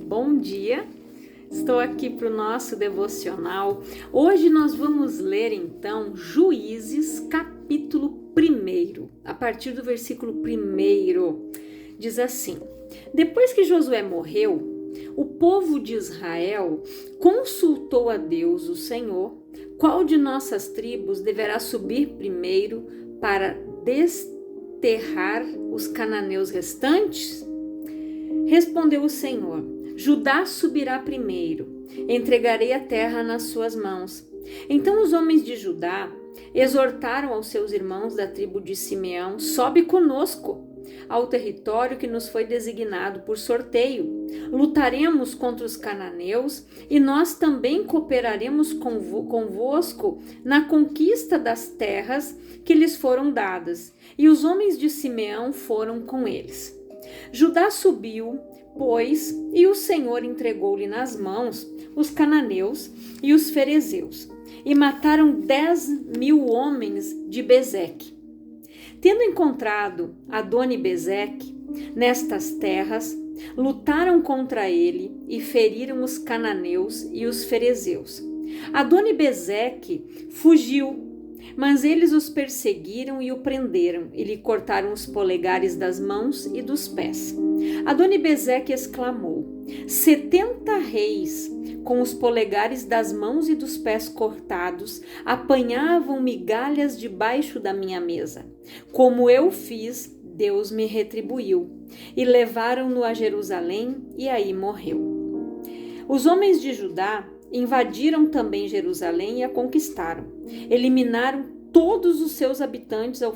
bom dia. Estou aqui para o nosso devocional. Hoje nós vamos ler então Juízes capítulo 1, a partir do versículo 1. Diz assim: Depois que Josué morreu, o povo de Israel consultou a Deus, o Senhor, qual de nossas tribos deverá subir primeiro para desterrar os cananeus restantes? Respondeu o Senhor: Judá subirá primeiro, entregarei a terra nas suas mãos. Então os homens de Judá exortaram aos seus irmãos da tribo de Simeão: Sobe conosco ao território que nos foi designado por sorteio. Lutaremos contra os cananeus e nós também cooperaremos convosco na conquista das terras que lhes foram dadas. E os homens de Simeão foram com eles. Judá subiu, pois, e o Senhor entregou-lhe nas mãos os cananeus e os ferezeus, e mataram 10.000 homens de Bezeque. Tendo encontrado Adoni-Bezeque nestas terras, lutaram contra ele e feriram os cananeus e os ferezeus. Adoni-Bezeque fugiu, mas eles os perseguiram e o prenderam, e lhe cortaram os polegares das mãos e dos pés. Adoni-Bezeque exclamou: 70 reis, com os polegares das mãos e dos pés cortados, apanhavam migalhas debaixo da minha mesa. Como eu fiz, Deus me retribuiu. E levaram-no a Jerusalém, e aí morreu. Os homens de Judá invadiram também Jerusalém e a conquistaram. Eliminaram todos os seus habitantes ao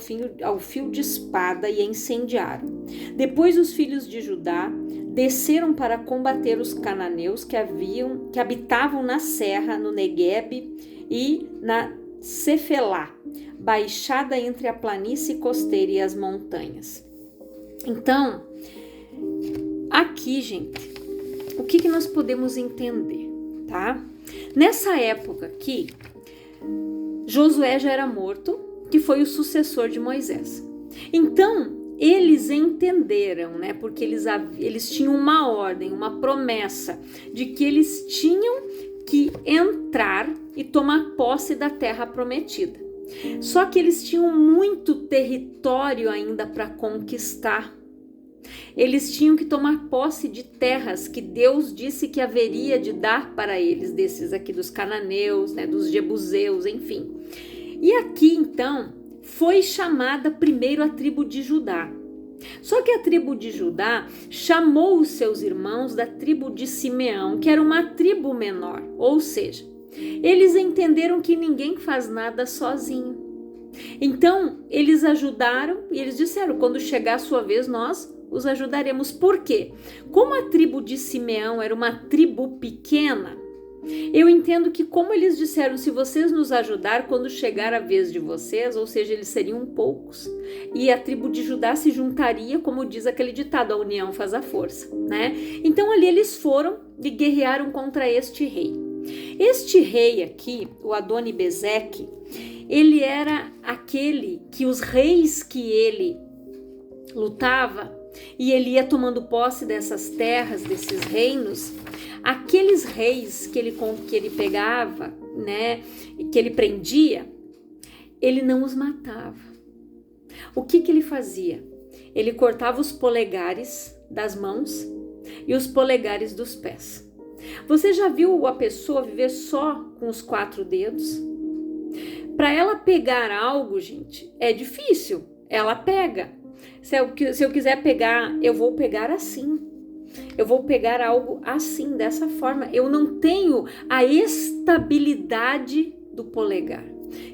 fio de espada e a incendiaram. Depois os filhos de Judá desceram para combater os cananeus que habitavam na serra, no Neguebe e na Cefelá, baixada entre a planície costeira e as montanhas. Então, aqui, gente, o que nós podemos entender, tá? Nessa época aqui, Josué já era morto, que foi o sucessor de Moisés. Então, eles entenderam, né? Porque eles tinham uma ordem, uma promessa de que eles tinham que entrar e tomar posse da terra prometida. Só que eles tinham muito território ainda para conquistar. Eles tinham que tomar posse de terras que Deus disse que haveria de dar para eles, desses aqui dos cananeus, né, dos jebuseus, enfim. E aqui, então, foi chamada primeiro a tribo de Judá. Só que a tribo de Judá chamou os seus irmãos da tribo de Simeão, que era uma tribo menor, ou seja, eles entenderam que ninguém faz nada sozinho. Então, eles ajudaram e eles disseram: quando chegar a sua vez, nós os ajudaremos. Por quê? Como a tribo de Simeão era uma tribo pequena, eu entendo que, como eles disseram, se vocês nos ajudar, quando chegar a vez de vocês, ou seja, eles seriam poucos, e a tribo de Judá se juntaria, como diz aquele ditado, a união faz a força, né? Então ali eles foram e guerrearam contra este rei. Este rei aqui, o Adoni-Bezeque, ele era aquele que os reis que ele lutava, e ele ia tomando posse dessas terras, desses reinos, aqueles reis que ele pegava, né, que ele prendia, ele não os matava. O que ele fazia? Ele cortava os polegares das mãos e os polegares dos pés. Você já viu a pessoa viver só com os 4 dedos? Para ela pegar algo, gente, é difícil. Ela pega. Se eu quiser pegar, eu vou pegar assim. Eu vou pegar algo assim, dessa forma. Eu não tenho a estabilidade do polegar,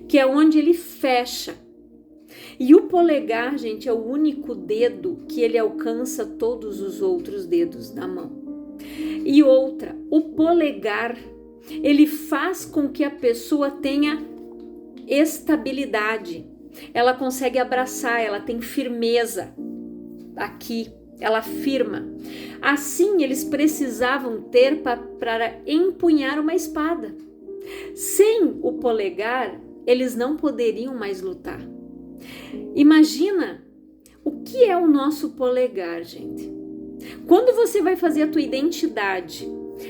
que é onde ele fecha. E o polegar, gente, é o único dedo que ele alcança todos os outros dedos da mão. E outra, o polegar, ele faz com que a pessoa tenha estabilidade. Ela consegue abraçar, ela tem firmeza aqui, ela firma. Assim, eles precisavam ter para empunhar uma espada. Sem o polegar, eles não poderiam mais lutar. Imagina o que é o nosso polegar, gente. Quando você vai fazer a tua identidade,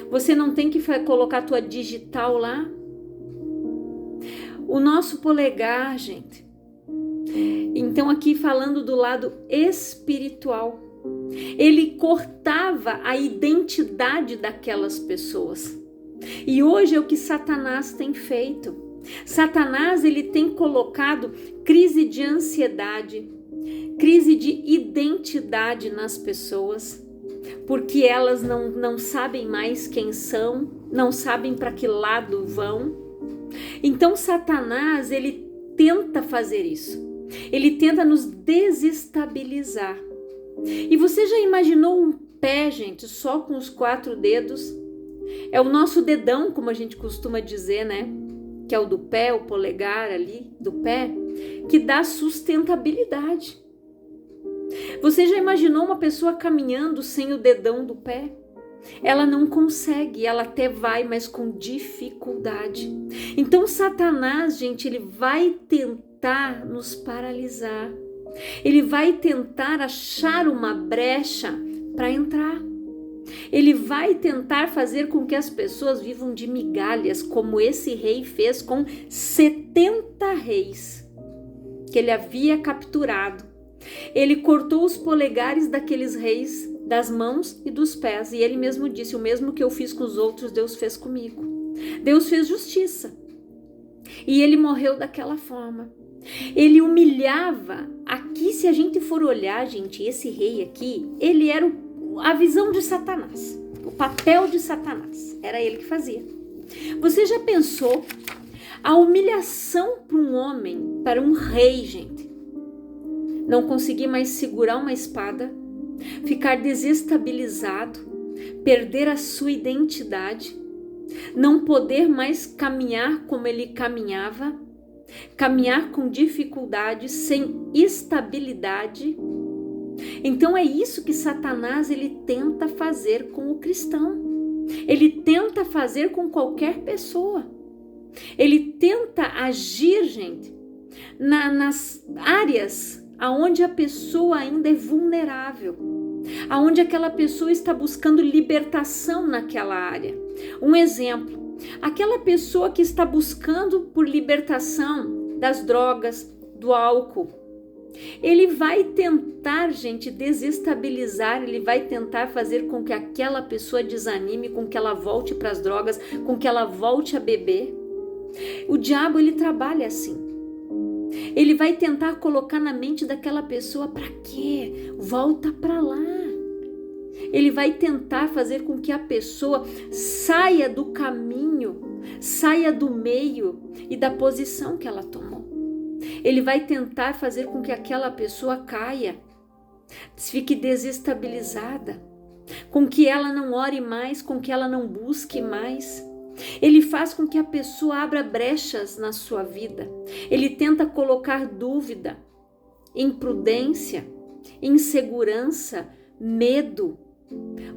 você não tem que colocar a tua digital lá? O nosso polegar, gente. Então aqui falando do lado espiritual, ele cortava a identidade daquelas pessoas. E hoje é o que Satanás tem feito. Satanás, ele tem colocado crise de ansiedade, crise de identidade nas pessoas, porque elas não sabem mais quem são, não sabem para que lado vão. Então Satanás, ele tenta fazer isso. Ele tenta nos desestabilizar. E você já imaginou um pé, gente, só com os 4 dedos? É o nosso dedão, como a gente costuma dizer, né? Que é o do pé, o polegar ali do pé, que dá sustentabilidade. Você já imaginou uma pessoa caminhando sem o dedão do pé? Ela não consegue, ela até vai, mas com dificuldade. Então Satanás, gente, ele vai tentar nos paralisar. Ele vai tentar achar uma brecha para entrar. Ele vai tentar fazer com que as pessoas vivam de migalhas, como esse rei fez com 70 reis que ele havia capturado. Ele cortou os polegares daqueles reis das mãos e dos pés, e ele mesmo disse: o mesmo que eu fiz com os outros, Deus fez comigo. Deus fez justiça. E ele morreu daquela forma. Ele humilhava. Aqui, se a gente for olhar, gente, esse rei aqui, ele era a visão de Satanás, o papel de Satanás, era ele que fazia. Você já pensou a humilhação para um homem, para um rei, gente? Não conseguir mais segurar uma espada, ficar desestabilizado, perder a sua identidade, não poder mais caminhar como ele caminhava, caminhar com dificuldade, sem estabilidade. Então é isso que Satanás ele tenta fazer com o cristão. Ele tenta fazer com qualquer pessoa. Ele tenta agir, gente, nas áreas aonde a pessoa ainda é vulnerável, aonde aquela pessoa está buscando libertação naquela área. Um exemplo, aquela pessoa que está buscando por libertação das drogas, do álcool, ele vai tentar, gente, desestabilizar, ele vai tentar fazer com que aquela pessoa desanime, com que ela volte para as drogas, com que ela volte a beber. O diabo, ele trabalha assim. Ele vai tentar colocar na mente daquela pessoa: para quê? Volta para lá. Ele vai tentar fazer com que a pessoa saia do caminho, saia do meio e da posição que ela tomou. Ele vai tentar fazer com que aquela pessoa caia, fique desestabilizada, com que ela não ore mais, com que ela não busque mais. Ele faz com que a pessoa abra brechas na sua vida. Ele tenta colocar dúvida, imprudência, insegurança, medo,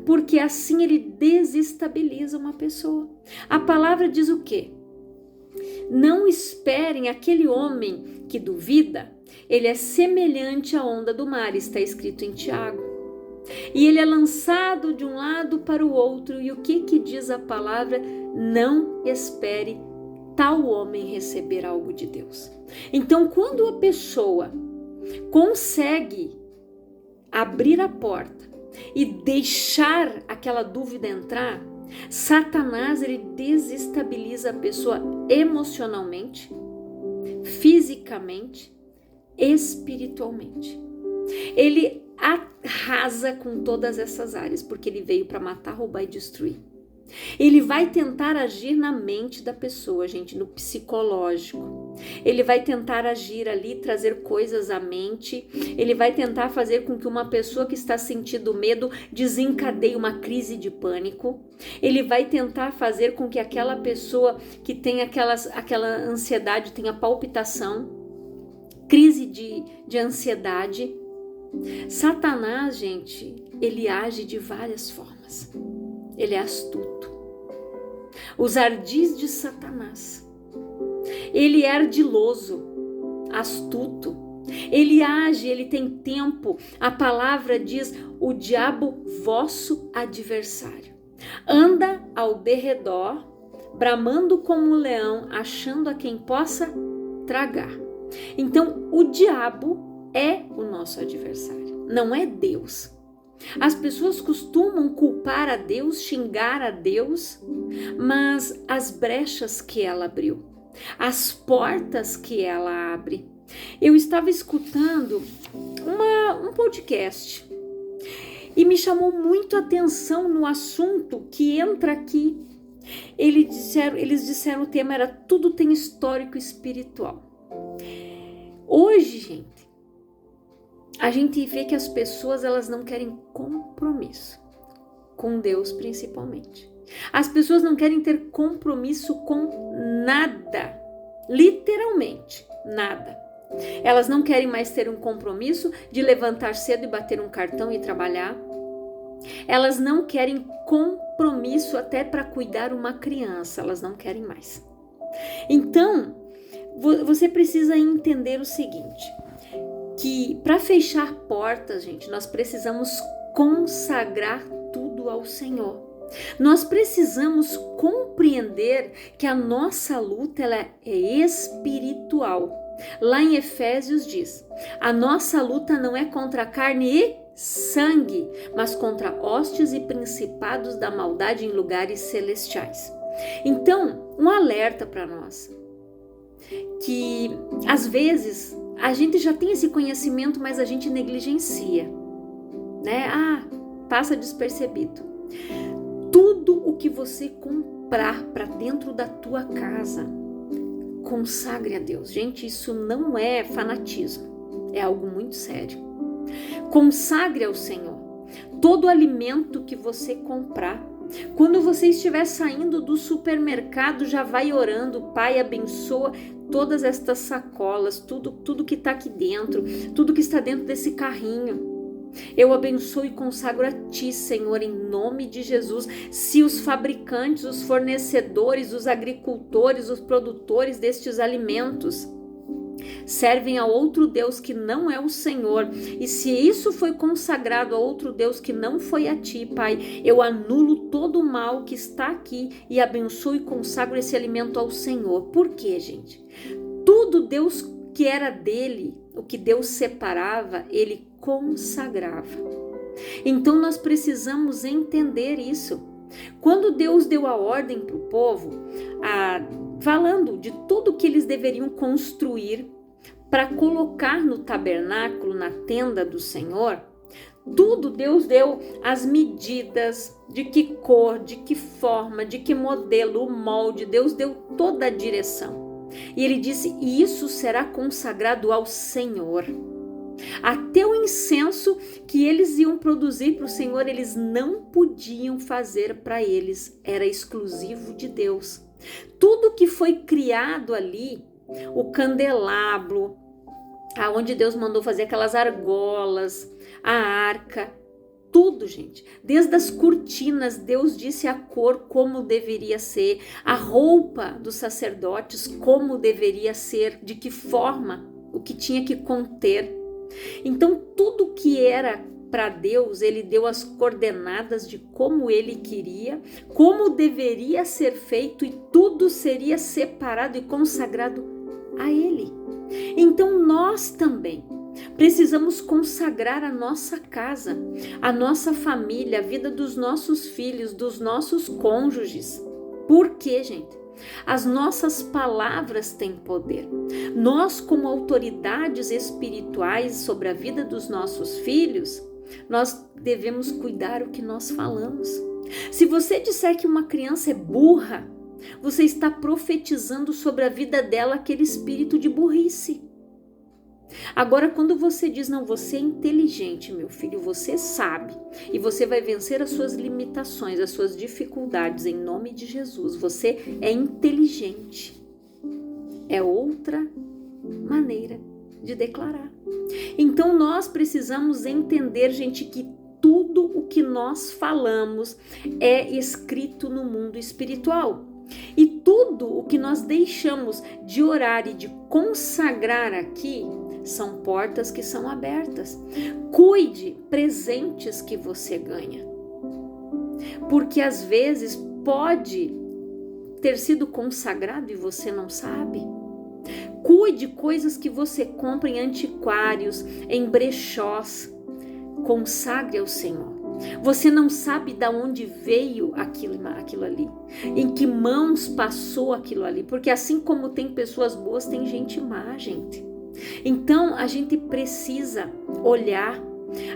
porque assim ele desestabiliza uma pessoa. A palavra diz o quê? Não esperem aquele homem que duvida, ele é semelhante à onda do mar, está escrito em Tiago. E ele é lançado de um lado para o outro. E o que diz a palavra? Não espere tal homem receber algo de Deus. Então, quando a pessoa consegue abrir a porta e deixar aquela dúvida entrar, Satanás ele desestabiliza a pessoa emocionalmente, fisicamente, espiritualmente. Ele arrasa com todas essas áreas, porque ele veio para matar, roubar e destruir. Ele vai tentar agir na mente da pessoa, gente, no psicológico. Ele vai tentar agir ali, trazer coisas à mente. Ele vai tentar fazer com que uma pessoa que está sentindo medo desencadeie uma crise de pânico. Ele vai tentar fazer com que aquela pessoa que tem aquela ansiedade tenha palpitação, crise de ansiedade. Satanás, gente, ele age de várias formas. Ele é astuto. Os ardis de Satanás. Ele é ardiloso, astuto. Ele age, ele tem tempo. A palavra diz: o diabo, vosso adversário, anda ao derredor, bramando como um leão, achando a quem possa tragar. Então, o diabo é o nosso adversário, não é Deus. As pessoas costumam culpar a Deus, xingar a Deus, mas as brechas que ela abriu, as portas que ela abre. Eu estava escutando um podcast e me chamou muito a atenção no assunto que entra aqui. Eles disseram o tema era tudo tem histórico espiritual. Hoje, gente, a gente vê que as pessoas elas não querem compromisso com Deus, principalmente. As pessoas não querem ter compromisso com nada, literalmente nada. Elas não querem mais ter um compromisso de levantar cedo e bater um cartão e trabalhar. Elas não querem compromisso até para cuidar uma criança, elas não querem mais. Então, você precisa entender o seguinte, que para fechar portas, gente, nós precisamos consagrar tudo ao Senhor. Nós precisamos compreender que a nossa luta ela é espiritual. Lá em Efésios diz: a nossa luta não é contra carne e sangue, mas contra hostes e principados da maldade em lugares celestiais. Então, um alerta para nós, que às vezes a gente já tem esse conhecimento, mas a gente negligencia, né? Passa despercebido. Tudo o que você comprar para dentro da tua casa, consagre a Deus. Gente, isso não é fanatismo, é algo muito sério. Consagre ao Senhor todo alimento que você comprar. Quando você estiver saindo do supermercado, já vai orando: Pai, abençoa todas estas sacolas, tudo que está aqui dentro, tudo que está dentro desse carrinho. Eu abençoo e consagro a Ti, Senhor, em nome de Jesus. Se os fabricantes, os fornecedores, os agricultores, os produtores destes alimentos servem a outro Deus que não é o Senhor, e se isso foi consagrado a outro Deus que não foi a Ti, Pai, eu anulo todo o mal que está aqui e abençoo e consagro esse alimento ao Senhor. Por quê, gente? Tudo Deus que era dele, o que Deus separava, ele consagrava. Então nós precisamos entender isso. Quando Deus deu a ordem para o povo, falando de tudo que eles deveriam construir para colocar no tabernáculo, na tenda do Senhor, tudo Deus deu as medidas, de que cor, de que forma, de que modelo, o molde, Deus deu toda a direção. E ele disse: e isso será consagrado ao Senhor. Até o incenso que eles iam produzir para o Senhor, eles não podiam fazer para eles, era exclusivo de Deus. Tudo que foi criado ali, o candelabro, aonde Deus mandou fazer aquelas argolas, a arca, tudo, gente, desde as cortinas, Deus disse a cor como deveria ser, a roupa dos sacerdotes como deveria ser, de que forma, o que tinha que conter. Então, tudo que era para Deus, ele deu as coordenadas de como ele queria, como deveria ser feito, e tudo seria separado e consagrado a ele. Então, nós também precisamos consagrar a nossa casa, a nossa família, a vida dos nossos filhos, dos nossos cônjuges. Por quê, gente? As nossas palavras têm poder. Nós, como autoridades espirituais sobre a vida dos nossos filhos, nós devemos cuidar o que nós falamos. Se você disser que uma criança é burra, você está profetizando sobre a vida dela aquele espírito de burrice. Agora, quando você diz: não, você é inteligente, meu filho, você sabe, e você vai vencer as suas limitações, as suas dificuldades, em nome de Jesus, você é inteligente. É outra maneira de declarar. Então, nós precisamos entender, gente, que tudo o que nós falamos é escrito no mundo espiritual. E tudo o que nós deixamos de orar e de consagrar aqui são portas que são abertas. Cuide presentes que você ganha, porque às vezes pode ter sido consagrado e você não sabe. Cuide coisas que você compra em antiquários, em brechós. Consagre ao Senhor. Você não sabe de onde veio aquilo ali, em que mãos passou aquilo ali, porque assim como tem pessoas boas, tem gente má, gente. Então a gente precisa olhar.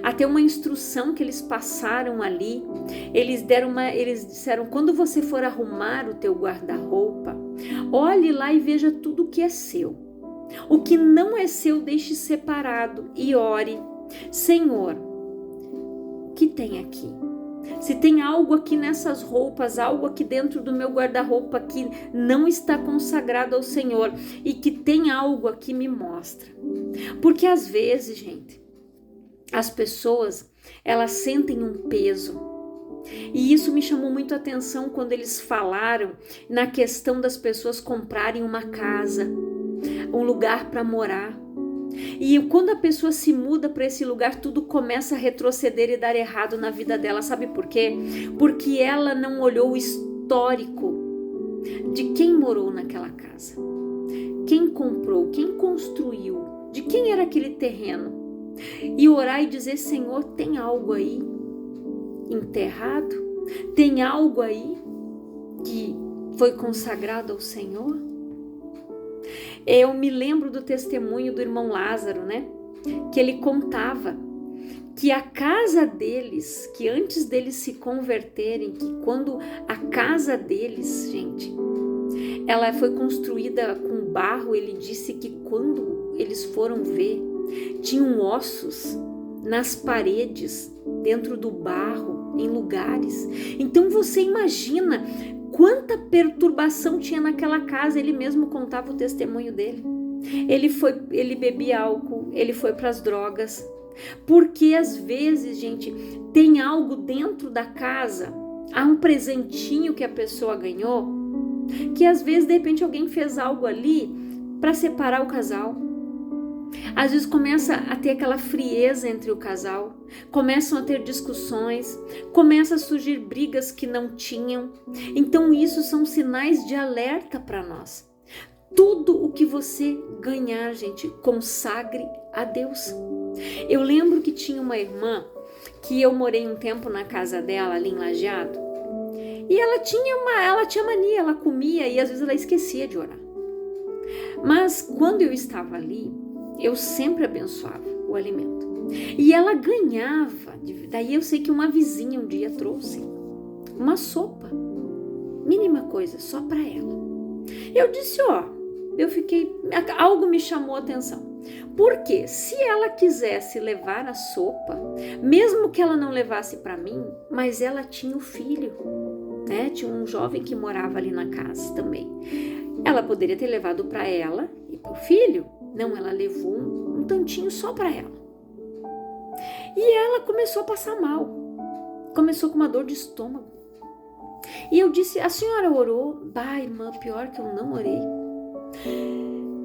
Até uma instrução que eles passaram ali, eles disseram: quando você for arrumar o teu guarda-roupa, olhe lá e veja tudo que é seu. O que não é seu, deixe separado e ore: Senhor, o que tem aqui? Se tem algo aqui nessas roupas, algo aqui dentro do meu guarda-roupa que não está consagrado ao Senhor e que tem algo aqui, me mostra. Porque às vezes, gente, as pessoas, elas sentem um peso. E isso me chamou muito a atenção quando eles falaram na questão das pessoas comprarem uma casa, um lugar para morar. E quando a pessoa se muda para esse lugar, tudo começa a retroceder e dar errado na vida dela. Sabe por quê? Porque ela não olhou o histórico de quem morou naquela casa, quem comprou, quem construiu, de quem era aquele terreno. E orar e dizer: Senhor, tem algo aí enterrado? Tem algo aí que foi consagrado ao Senhor? Eu me lembro do testemunho do irmão Lázaro, né? Que ele contava que a casa deles, que antes deles se converterem, que quando a casa deles, gente, ela foi construída com barro, ele disse que quando eles foram ver, tinham ossos nas paredes, dentro do barro, em lugares. Então você imagina quanta perturbação tinha naquela casa. Ele mesmo contava o testemunho dele. Ele bebia álcool, ele foi para as drogas. Porque às vezes, gente, tem algo dentro da casa, há um presentinho que a pessoa ganhou, que às vezes de repente alguém fez algo ali para separar o casal. Às vezes começa a ter aquela frieza entre o casal, começam a ter discussões, começa a surgir brigas que não tinham. Então isso são sinais de alerta para nós. Tudo o que você ganhar, gente, consagre a Deus. Eu lembro que tinha uma irmã que eu morei um tempo na casa dela ali em Lajeado, e ela tinha mania, ela comia e às vezes ela esquecia de orar. Mas quando eu estava ali, eu sempre abençoava o alimento. E ela ganhava. Daí eu sei que uma vizinha um dia trouxe uma sopa, mínima coisa, só para ela. Eu disse, algo me chamou a atenção. Porque se ela quisesse levar a sopa, mesmo que ela não levasse para mim, mas ela tinha o filho, né? Tinha um jovem que morava ali na casa também. Ela poderia ter levado para ela e para o filho. Não, ela levou um tantinho só para ela. E ela começou a passar mal. Começou com uma dor de estômago. E eu disse, a senhora orou? Bah, irmã, pior que eu não orei.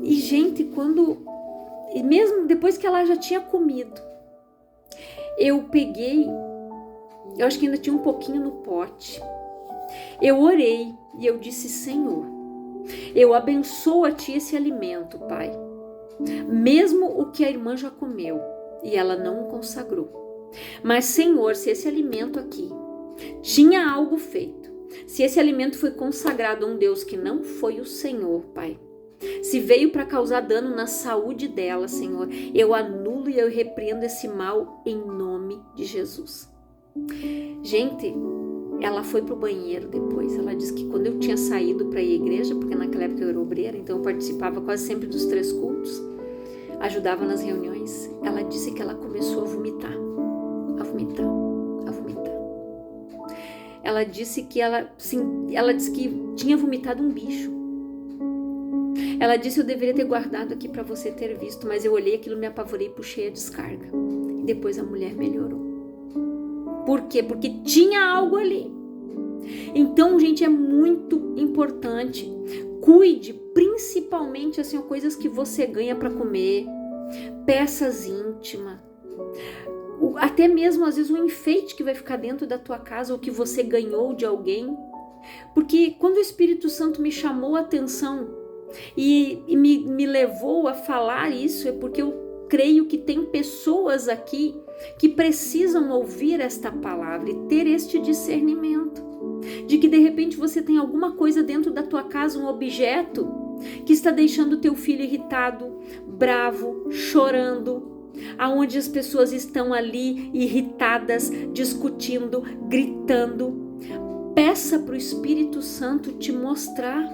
E gente, e mesmo depois que ela já tinha comido, eu peguei, eu acho que ainda tinha um pouquinho no pote. Eu orei e eu disse, Senhor, eu abençoo a ti esse alimento, Pai. Mesmo o que a irmã já comeu e ela não o consagrou. Mas, Senhor, se esse alimento aqui tinha algo feito, se esse alimento foi consagrado a um Deus que não foi o Senhor, Pai, se veio para causar dano na saúde dela, Senhor, eu anulo e eu repreendo esse mal em nome de Jesus. Gente, ela foi pro banheiro depois. Ela disse que quando eu tinha saído para ir à igreja, porque naquela época eu era obreira, então eu participava quase sempre dos 3 cultos, ajudava nas reuniões. Ela disse que ela começou a vomitar. Ela disse que ela disse que tinha vomitado um bicho. Ela disse, eu deveria ter guardado aqui para você ter visto, mas eu olhei aquilo, me apavorei e puxei a descarga. E depois a mulher melhorou. Por quê? Porque tinha algo ali. Então, gente, é muito importante. Cuide, principalmente assim, coisas que você ganha para comer, peças íntimas, até mesmo às vezes um enfeite que vai ficar dentro da tua casa ou que você ganhou de alguém. Porque quando o Espírito Santo me chamou a atenção e me levou a falar isso, é porque eu creio que tem pessoas aqui que precisam ouvir esta palavra e ter este discernimento de que de repente você tem alguma coisa dentro da tua casa, um objeto que está deixando o teu filho irritado, bravo, chorando, aonde as pessoas estão ali irritadas, discutindo, gritando. Peça para o Espírito Santo te mostrar: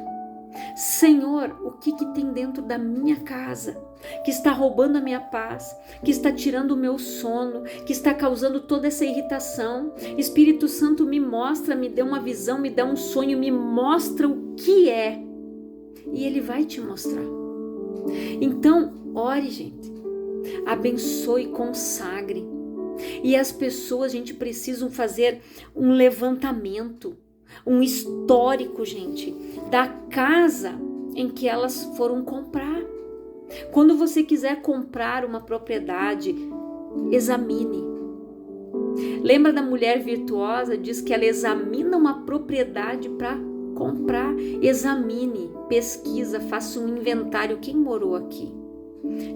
Senhor, o que tem dentro da minha casa que está roubando a minha paz, que está tirando o meu sono, que está causando toda essa irritação? Espírito Santo, me mostra, me dê uma visão, me dá um sonho, me mostra o que é. E Ele vai te mostrar. Então, ore, gente. Abençoe, consagre. E as pessoas, gente, precisam fazer um levantamento, um histórico, gente, da casa em que elas foram comprar. Quando você quiser comprar uma propriedade, examine. Lembra da mulher virtuosa? Diz que ela examina uma propriedade para comprar. Examine, pesquisa, faça um inventário. Quem morou aqui?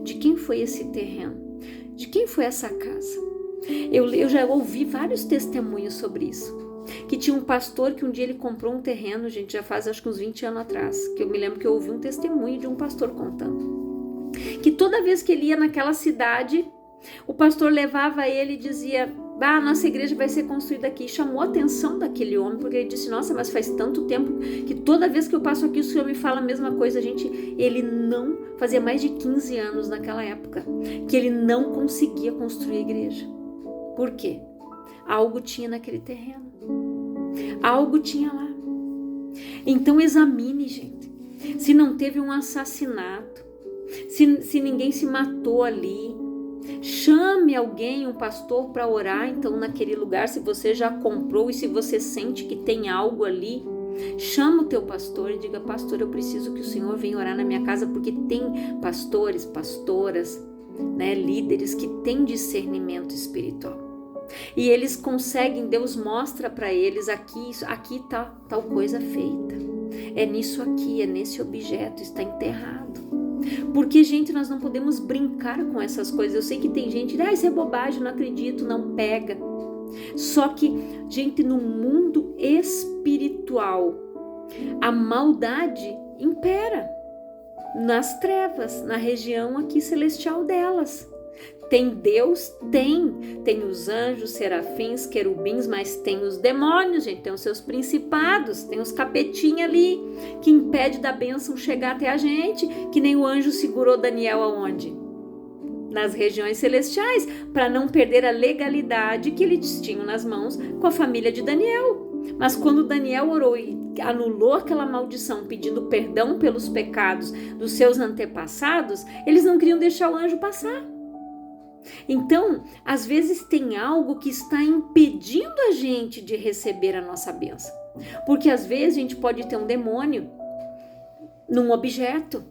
De quem foi esse terreno? De quem foi essa casa? Eu já ouvi vários testemunhos sobre isso. Que tinha um pastor que um dia ele comprou um terreno, gente, já faz acho que uns 20 anos atrás, que eu me lembro que eu ouvi um testemunho de um pastor contando. Que toda vez que ele ia naquela cidade, o pastor levava ele e dizia: nossa igreja vai ser construída aqui. E chamou a atenção daquele homem, porque ele disse: nossa, mas faz tanto tempo que toda vez que eu passo aqui o senhor me fala a mesma coisa. Gente, ele não, fazia mais de 15 anos naquela época, que ele não conseguia construir a igreja. Por quê? Algo tinha naquele terreno. Algo tinha lá. Então examine, gente. Se não teve um assassinato, se ninguém se matou ali, chame alguém, um pastor, para orar então naquele lugar. Se você já comprou e se você sente que tem algo ali, chama o teu pastor e diga: pastor, eu preciso que o senhor venha orar na minha casa, porque tem pastores, pastoras, né, líderes que têm discernimento espiritual. E eles conseguem, Deus mostra para eles: aqui tá tal coisa feita, é nisso aqui, é nesse objeto, está enterrado. Porque, gente, nós não podemos brincar com essas coisas. Eu sei que tem gente, isso é bobagem, não acredito, não pega. Só que, gente, no mundo espiritual, a maldade impera nas trevas, na região aqui celestial delas. Tem Deus? Tem os anjos, serafins, querubins, mas tem os demônios, gente, tem os seus principados, tem os capetinhos ali, que impede da bênção chegar até a gente, que nem o anjo segurou Daniel aonde? Nas regiões celestiais, para não perder a legalidade que eles tinham nas mãos com a família de Daniel. Mas quando Daniel orou e anulou aquela maldição, pedindo perdão pelos pecados dos seus antepassados, eles não queriam deixar o anjo passar. Então, às vezes tem algo que está impedindo a gente de receber a nossa bênção. Porque às vezes a gente pode ter um demônio num objeto.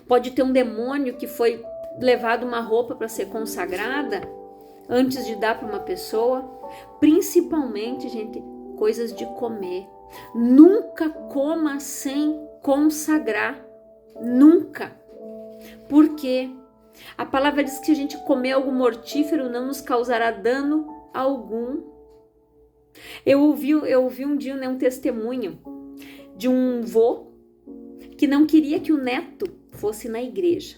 Pode ter um demônio que foi levado uma roupa para ser consagrada antes de dar para uma pessoa. Principalmente, gente, coisas de comer. Nunca coma sem consagrar. Nunca. Por quê? A palavra diz que se a gente comer algo mortífero não nos causará dano algum. Eu ouvi um dia, né, um testemunho de um vô que não queria que o neto fosse na igreja.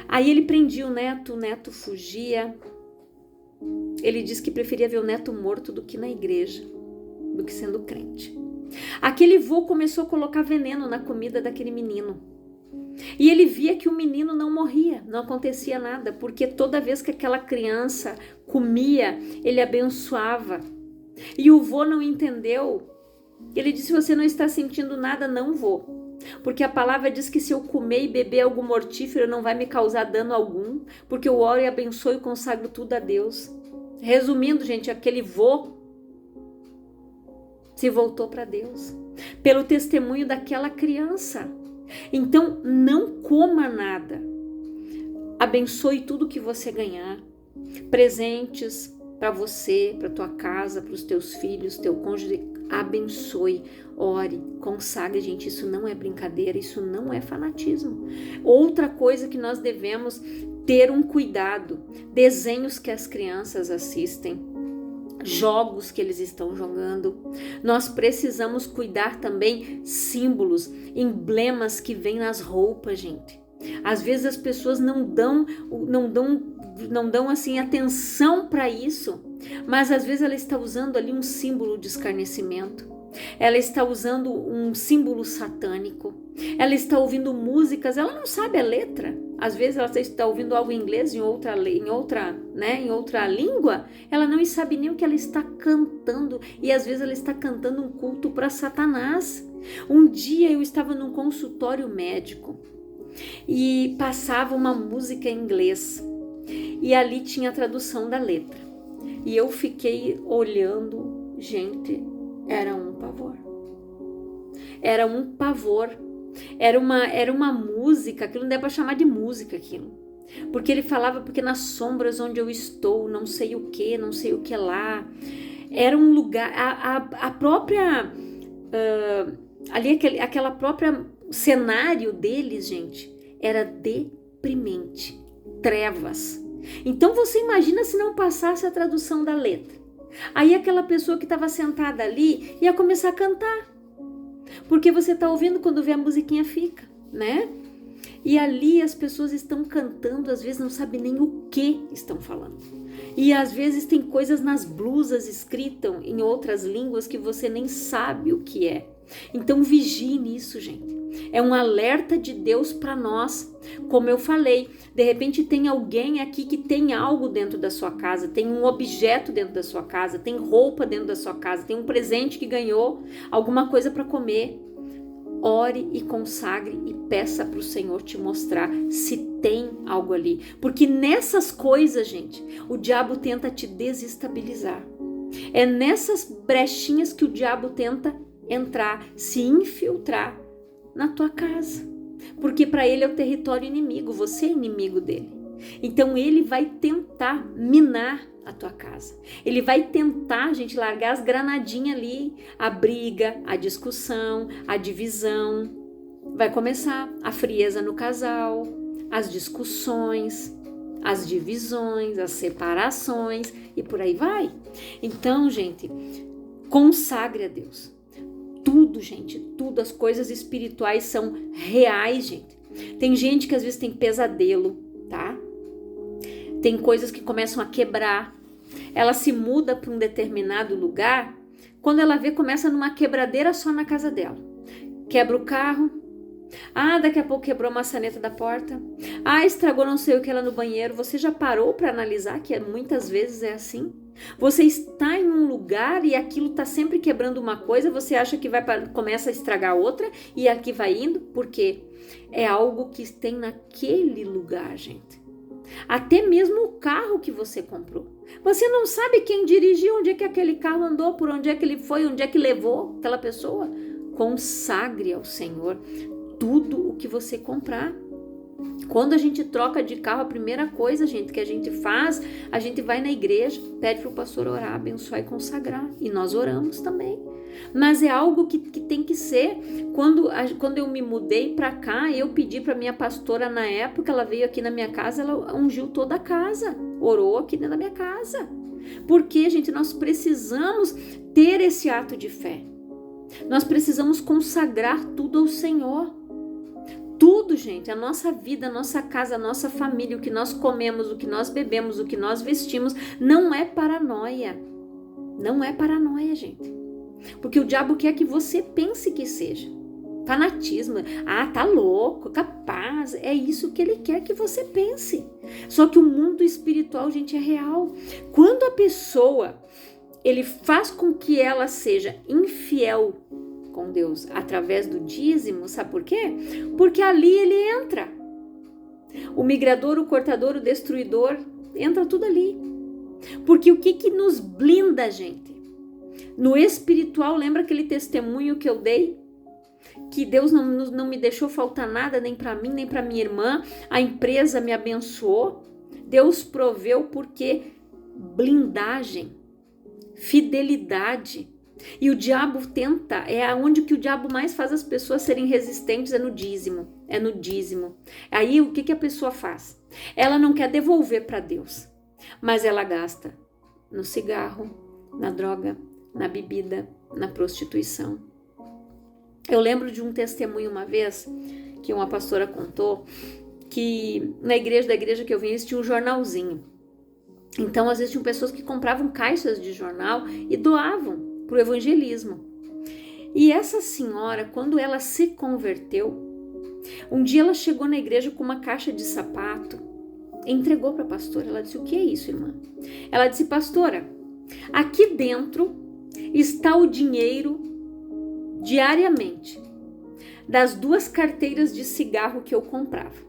Aí ele prendia o neto fugia. Ele disse que preferia ver o neto morto do que na igreja, do que sendo crente. Aquele vô começou a colocar veneno na comida daquele menino. E ele via que o menino não morria, não acontecia nada, porque toda vez que aquela criança comia, ele abençoava. E o vô não entendeu. Ele disse: você não está sentindo nada, não, vô. Porque a palavra diz que se eu comer e beber algo mortífero não vai me causar dano algum, porque eu oro e abençoo e consagro tudo a Deus. Resumindo, gente, aquele vô se voltou para Deus pelo testemunho daquela criança. Então, não coma nada Abençoe tudo que você ganhar. Presentes para você, para tua casa, para os teus filhos, teu cônjuge. Abençoe, ore, consagre, gente. Isso não é brincadeira, isso não é fanatismo. Outra coisa que nós devemos ter um cuidado: desenhos que as crianças assistem, jogos que eles estão jogando. Nós precisamos cuidar também símbolos, emblemas que vêm nas roupas, gente. Às vezes as pessoas não dão assim atenção para isso, mas às vezes ela está usando ali um símbolo de escarnecimento. Ela está usando um símbolo satânico. Ela está ouvindo músicas, ela não sabe a letra. Às vezes ela está ouvindo algo em inglês, em outra língua. Ela não sabe nem o que ela está cantando. E às vezes ela está cantando um culto para Satanás. Um dia eu estava num consultório médico e passava uma música em inglês. E ali tinha a tradução da letra. E eu fiquei olhando, gente, era um pavor. Era um pavor. Era uma música, aquilo não dá para chamar de música aquilo. Porque ele falava, porque nas sombras onde eu estou, não sei o que lá. Era um lugar, a própria, ali aquela própria cenário deles, gente, era deprimente, trevas. Então você imagina se não passasse a tradução da letra. Aí aquela pessoa que estava sentada ali ia começar a cantar. Porque você está ouvindo, quando vê a musiquinha fica, né? E ali as pessoas estão cantando, às vezes não sabem nem o que estão falando. E às vezes tem coisas nas blusas escritas em outras línguas que você nem sabe o que é. Então vigie nisso, gente. É um alerta de Deus para nós. Como eu falei, de repente tem alguém aqui que tem algo dentro da sua casa, tem um objeto dentro da sua casa, tem roupa dentro da sua casa, tem um presente que ganhou, alguma coisa para comer. Ore e consagre e peça para o Senhor te mostrar se tem algo ali. Porque nessas coisas, gente, o diabo tenta te desestabilizar. É nessas brechinhas que o diabo tenta entrar, se infiltrar na tua casa. Porque para ele é o território inimigo, você é inimigo dele. Então ele vai tentar minar a tua casa. Ele vai tentar, gente, largar as granadinhas ali, a briga, a discussão, a divisão. Vai começar a frieza no casal, as discussões, as divisões, as separações e por aí vai. Então, gente, consagre a Deus. Tudo, gente, tudo, as coisas espirituais são reais, gente. Tem gente que às vezes tem pesadelo, tá? Tem coisas que começam a quebrar. Ela se muda para um determinado lugar, quando ela vê, começa numa quebradeira só na casa dela. Quebra o carro. Daqui a pouco quebrou a maçaneta da porta. Estragou não sei o que lá no banheiro. Você já parou para analisar que muitas vezes é assim? Você está em um lugar e aquilo está sempre quebrando uma coisa, você acha que começa a estragar outra e aqui vai indo? Por quê? É algo que tem naquele lugar, gente. Até mesmo o carro que você comprou. Você não sabe quem dirigiu, onde é que aquele carro andou, por onde é que ele foi, onde é que levou aquela pessoa. Consagre ao Senhor tudo o que você comprar. Quando a gente troca de carro, a primeira coisa, gente, que a gente faz, a gente vai na igreja, pede para o pastor orar, abençoar e consagrar. E nós oramos também. Mas é algo que tem que ser. Quando eu me mudei para cá, eu pedi para minha pastora na época, ela veio aqui na minha casa, ela ungiu toda a casa, orou aqui dentro da minha casa. Porque, gente, nós precisamos ter esse ato de fé. Nós precisamos consagrar tudo ao Senhor. Tudo, gente, a nossa vida, a nossa casa, a nossa família, o que nós comemos, o que nós bebemos, o que nós vestimos, não é paranoia. Não é paranoia, gente. Porque o diabo quer que você pense que seja. Fanatismo. Tá louco, capaz. É isso que ele quer que você pense. Só que o mundo espiritual, gente, é real. Quando a pessoa, ele faz com que ela seja infiel com Deus através do dízimo, sabe por quê? Porque ali ele entra. O migrador, o cortador, o destruidor, entra tudo ali. Porque o que nos blinda, gente? No espiritual, lembra aquele testemunho que eu dei? que Deus não me deixou faltar nada, nem para mim, nem para minha irmã. A empresa me abençoou. Deus proveu porque blindagem, fidelidade. E o diabo tenta, é onde que o diabo mais faz as pessoas serem resistentes, é no dízimo. Aí o que a pessoa faz? Ela não quer devolver para Deus, mas ela gasta no cigarro, na droga, na bebida, na prostituição. Eu lembro de um testemunho uma vez que uma pastora contou que da igreja que eu vim tinha um jornalzinho. Então, às vezes, tinham pessoas que compravam caixas de jornal e doavam para o evangelismo. E essa senhora, quando ela se converteu, um dia ela chegou na igreja com uma caixa de sapato e entregou para a pastora. Ela disse: o que é isso, irmã? Ela disse: pastora, aqui dentro está o dinheiro diariamente das 2 carteiras de cigarro que eu comprava.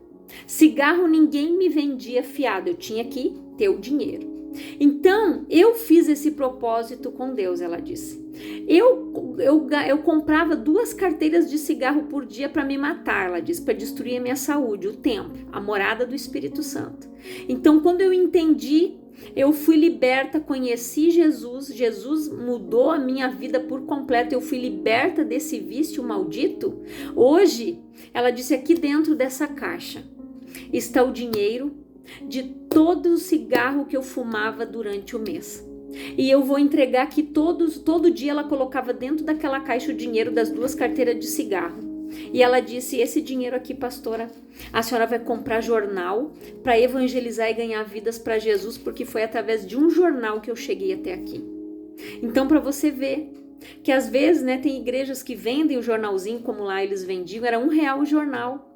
Cigarro ninguém me vendia fiado, eu tinha que ter o dinheiro. Então, eu fiz esse propósito com Deus, ela disse. Eu comprava 2 carteiras de cigarro por dia para me matar, ela disse, para destruir a minha saúde, o templo, a morada do Espírito Santo. Então, quando eu entendi, eu fui liberta, conheci Jesus, Jesus mudou a minha vida por completo, eu fui liberta desse vício maldito. Hoje, ela disse, aqui dentro dessa caixa está o dinheiro de todo o cigarro que eu fumava durante o mês. E eu vou entregar aqui todo dia ela colocava dentro daquela caixa o dinheiro das 2 carteiras de cigarro. E ela disse, esse dinheiro aqui, pastora, a senhora vai comprar jornal para evangelizar e ganhar vidas para Jesus, porque foi através de um jornal que eu cheguei até aqui. Então, para você ver que às vezes, né, tem igrejas que vendem o jornalzinho, como lá eles vendiam, era R$1 o jornal.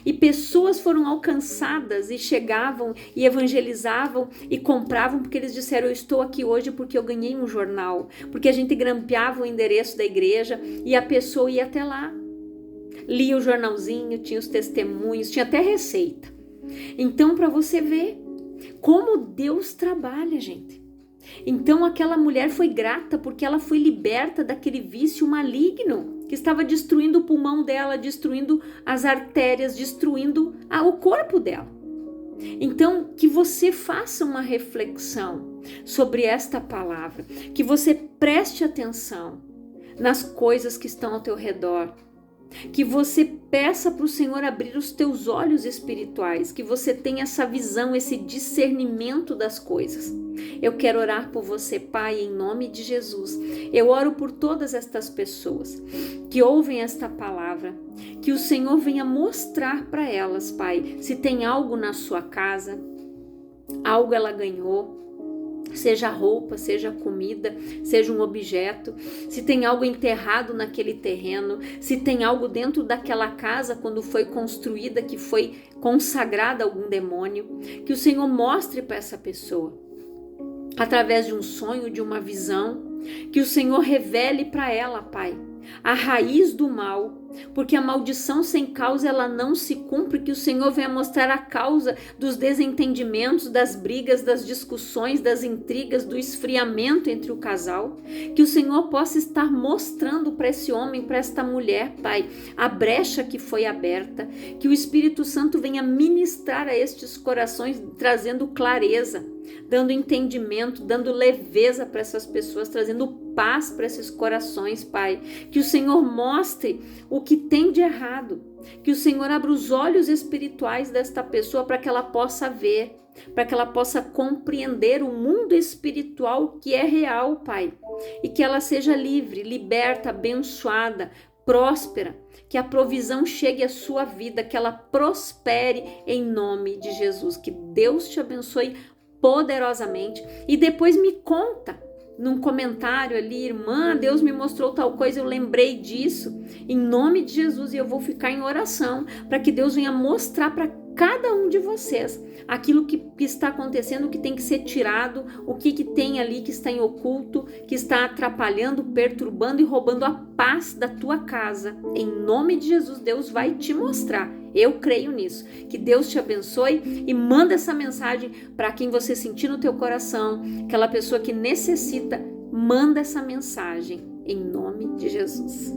E pessoas foram alcançadas e chegavam e evangelizavam e compravam porque eles disseram, eu estou aqui hoje porque eu ganhei um jornal, porque a gente grampeava o endereço da igreja e a pessoa ia até lá, lia o jornalzinho, tinha os testemunhos, tinha até receita. Então, para você ver como Deus trabalha, gente. Então aquela mulher foi grata porque ela foi liberta daquele vício maligno que estava destruindo o pulmão dela, destruindo as artérias, destruindo o corpo dela. Então, que você faça uma reflexão sobre esta palavra, que você preste atenção nas coisas que estão ao teu redor, que você peça para o Senhor abrir os teus olhos espirituais, que você tenha essa visão, esse discernimento das coisas. Eu quero orar por você, Pai, em nome de Jesus. Eu oro por todas estas pessoas que ouvem esta palavra, que o Senhor venha mostrar para elas, Pai, se tem algo na sua casa, algo ela ganhou, seja roupa, seja comida, seja um objeto, se tem algo enterrado naquele terreno, se tem algo dentro daquela casa quando foi construída que foi consagrada a algum demônio, que o Senhor mostre para essa pessoa, através de um sonho, de uma visão, que o Senhor revele para ela, Pai, a raiz do mal, porque a maldição sem causa ela não se cumpre, que o Senhor venha mostrar a causa dos desentendimentos, das brigas, das discussões, das intrigas, do esfriamento entre o casal, que o Senhor possa estar mostrando para esse homem, para esta mulher, Pai, a brecha que foi aberta, que o Espírito Santo venha ministrar a estes corações, trazendo clareza, dando entendimento, dando leveza para essas pessoas, trazendo paz para esses corações, Pai. Que o Senhor mostre o que tem de errado, que o Senhor abra os olhos espirituais desta pessoa para que ela possa ver, para que ela possa compreender o mundo espiritual que é real, Pai, e que ela seja livre, liberta, abençoada, próspera, que a provisão chegue à sua vida, que ela prospere em nome de Jesus. Que Deus te abençoe poderosamente e depois me conta num comentário ali, irmã, Deus me mostrou tal coisa, eu lembrei disso, em nome de Jesus, e eu vou ficar em oração para que Deus venha mostrar para cada um de vocês aquilo que está acontecendo, o que tem que ser tirado, o que tem ali que está em oculto, que está atrapalhando, perturbando e roubando a paz da tua casa. Em nome de Jesus, Deus vai te mostrar. Eu creio nisso. Que Deus te abençoe e manda essa mensagem para quem você sentir no teu coração, aquela pessoa que necessita, manda essa mensagem em nome de Jesus.